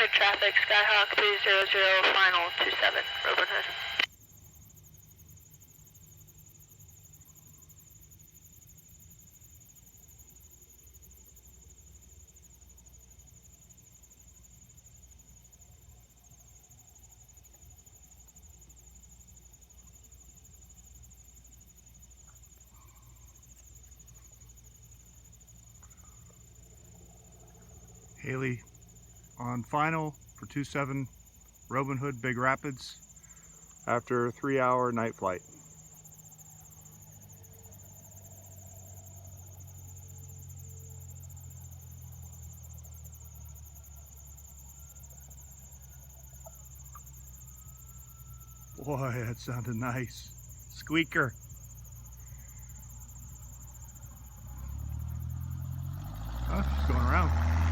Road traffic, Skyhawk 300, final 27, Robin Hood. Haley on final for 27 Robin Hood Big Rapids after a 3-hour night flight. Boy, that sounded nice. Squeaker. Oh, she's going around.